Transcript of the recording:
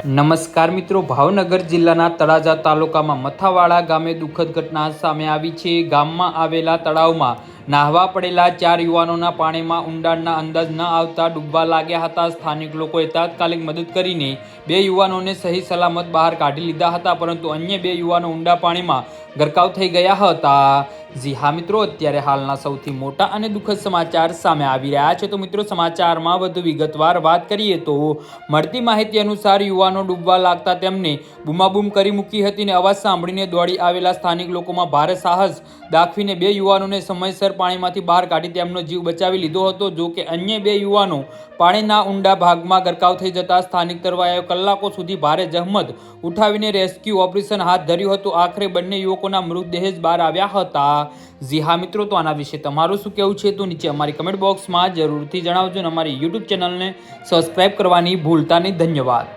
નમસ્કાર મિત્રો, ભાવનગર જિલ્લાના તળાજા તાલુકામાં મથાવાડા ગામે દુઃખદ ઘટના સામે આવી છે। ગામમાં આવેલા તળાવમાં નાહવા પડેલા 4 યુવાનોના પાણીમાં ઊંડાણના અંદાજ ન આવતા ડૂબવા લાગ્યા હતા। સ્થાનિક લોકોએ તાત્કાલિક મદદ કરીને 2 યુવાનોને સહી સલામત બહાર કાઢી લીધા હતા, પરંતુ અન્ય 2 યુવાનો ઊંડા પાણીમાં ગરકાવ થઈ ગયા હતા। જી હા મિત્રો, અત્યારે હાલના સૌથી મોટા અને દુઃખદ સમાચાર સામે આવી રહ્યા છે। તો મિત્રો, સમાચારમાં વધુ વિગતવાર વાત કરીએ તો મળતી માહિતી અનુસાર યુવાનો ડૂબવા લાગતા તેમને બૂમાબૂમ કરી મૂકી હતી અને અવાજ સાંભળીને દોડી આવેલા સ્થાનિક લોકોમાં ભારે સાહસ દાખવીને 2 યુવાનોને સમયસર પાણીમાંથી બહાર કાઢી તેમનો જીવ બચાવી લીધો હતો। જો કે અન્ય 2 યુવાનો પાણીના ઊંડા ભાગમાં ગરકાવ થઈ જતા સ્થાનિક તરવાયાએ કલાકો સુધી ભારે જહેમત ઉઠાવીને રેસ્ક્યુ ઓપરેશન હાથ ધર્યું હતું। આખરે બંને યુવકોના મૃતદેહ જ બહાર આવ્યા હતા। જી હા મિત્રો, તો આના વિશે તમારું શું કહેવું છે તો નીચે અમારી કમેન્ટ બોક્સમાં જરૂરથી જણાવજો અને અમારી યુટ્યુબ ચેનલને સબસ્ક્રાઇબ કરવાની ભૂલતા નહીં। ધન્યવાદ।